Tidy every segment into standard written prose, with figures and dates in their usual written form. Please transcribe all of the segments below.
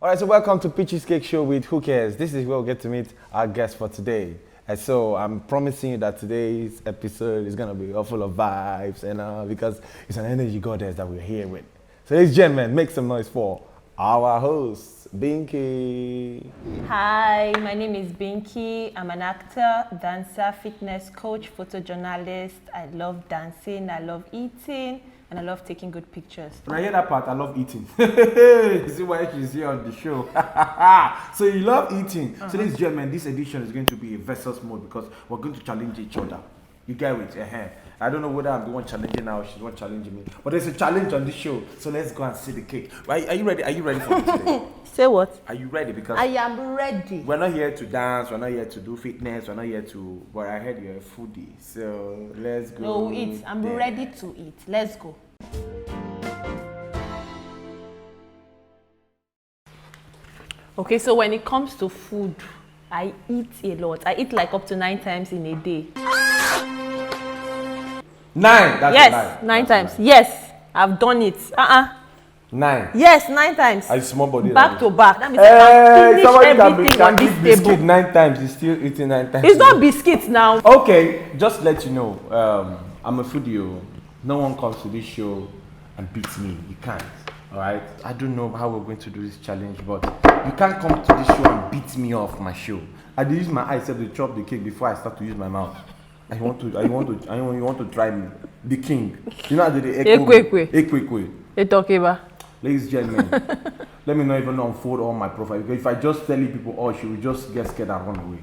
All right, so welcome to Peachy's Cake Show with WhoKes. This is where we get to meet our guest for today. And so I'm promising you that today's episode is going to be full of vibes and because it's an energy goddess that we're here with. So ladies and gentlemen, make some noise for our host, Binky. Hi, my name is Binky. I'm an actor, dancer, fitness coach, photojournalist. I love dancing, I love eating, and I love taking good pictures. When I hear that part, I love eating. You see why she's here on the show. So you love eating. So ladies and gentlemen, this edition is going to be a versus mode because we're going to challenge each other. You get it? I don't know whether I'm the one challenging her or she's the one challenging me. But there's a challenge on this show. So let's go and see the cake. Are you ready? Are you ready for it today? Say what? Are you ready? Because I am ready. we're not here to dance, we're not here to do fitness, we're not here to... But I heard you're a foodie. So let's go. No, eat. I'm ready to eat. Let's go. Okay, so when it comes to food, I eat a lot. I eat like up to 9 times in a day. 9? That's Yes, 9 times. Yes, I've done it. 9. Yes, 9 times. Are you small body? Back to back. That means I can finish everything on this biscuit table. 9 times, he's still eating 9 times. It's not biscuits now. Okay, just let you know, I'm a foodie. No one comes to this show and beats me. You can't. Alright? I don't know how we're going to do this challenge, but you can't come to this show and beat me off my show. I did use my eyes to chop the cake before I start to use my mouth. You want to try me. The king. You know how they Ekwe. Ladies and gentlemen, let me not even unfold all my profile because if I just tell you people, oh, she will just get scared and run away.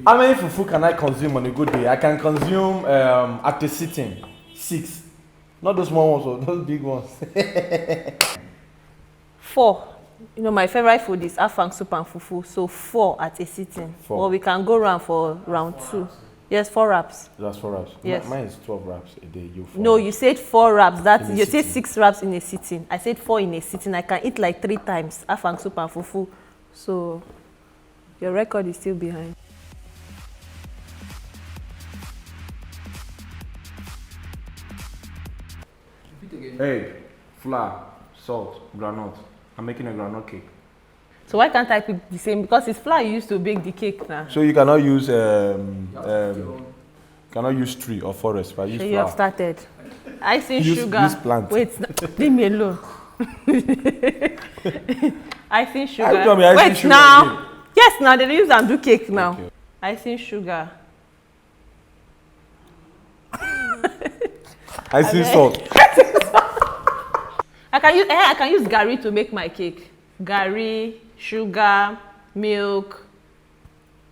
How many fufu can I consume on a good day? I can consume at a sitting 6. Not those small ones, those big ones. 4. You know, my favorite food is afang soup and fufu. So 4 at a sitting. 4. Or we can go round for round 2. Yes, 4 wraps. That's 4 wraps. Yes. Mine is 12 wraps a day. No, you said 4 wraps. That's you sitting. said 6 wraps in a sitting. I said 4 in a sitting. I can eat like 3 times afang soup and fufu. So your record is still behind. Egg, flour, salt, groundnut. I'm making a groundnut cake. So why can't I pick the same? Because it's flour you used to bake the cake now. So you cannot use cannot use tree or forest, but use So flour. you have started. Icing Use sugar. plant. Wait, leave me alone. Icing sugar. Are you telling me icing Wait sugar now. again? Yes, now they use and do cake now. Okay. Icing sugar. Icing salt. I can use gari to make my cake. Gari, sugar, milk.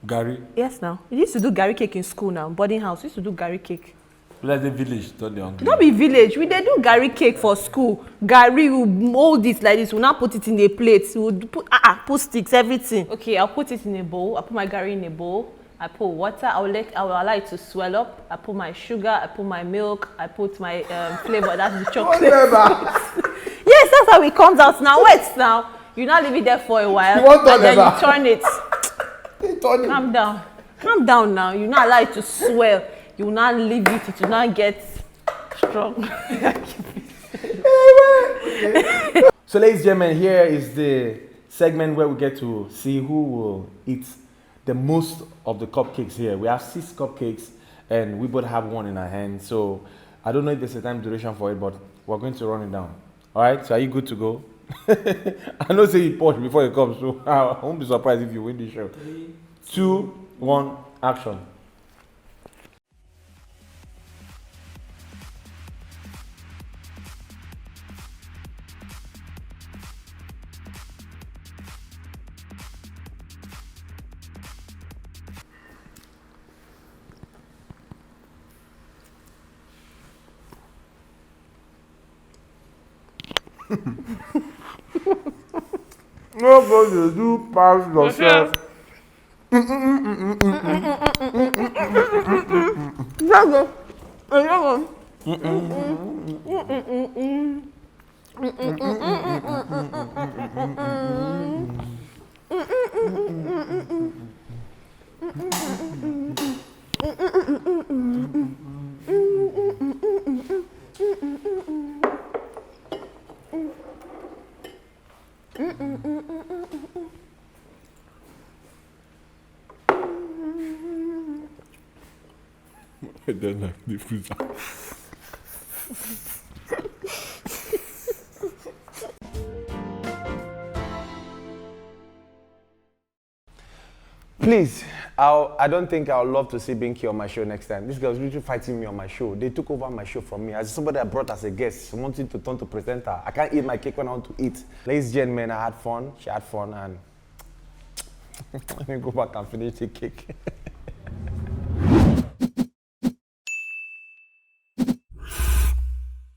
Gari. Yes, now. We used to do gari cake in school now. Boarding house. We used to do gari cake. Like the village, not the hungry. Not be village. We they do gari cake for school. Gari, we mold it like this. We'll not put it in a plate. We'll put sticks, everything. Okay, I'll put it in a bowl. I'll put my gari in a bowl. I put water. I will allow it to swell up. I put my sugar. I put my milk. I put my flavor. That's the chocolate. Yes, that's how it comes out. Now wait. Now you now leave it there for a while, and then you turn it. Calm down. Calm down now. You not allow it to swell. You will not leave it. It will not get strong. So ladies and gentlemen, here is the segment where we get to see who will eat the most of the cupcakes here. We have 6 cupcakes and we both have 1 in our hand. So I don't know if there's a time duration for it, but we're going to run it down. All right, so are you good to go? I know say you pause before it comes, so I won't be surprised if you win the show. 3, 2, 1, action. Nobody do pass yourself. Then like the freezer. Please, I don't think I would love to see Binky on my show next time. This girl's literally fighting me on my show. They took over my show from me. As somebody I brought as a guest, wanting to turn to presenter. I can't eat my cake when I want to eat. Ladies and gentlemen, I had fun. She had fun, and let me go back and finish the cake.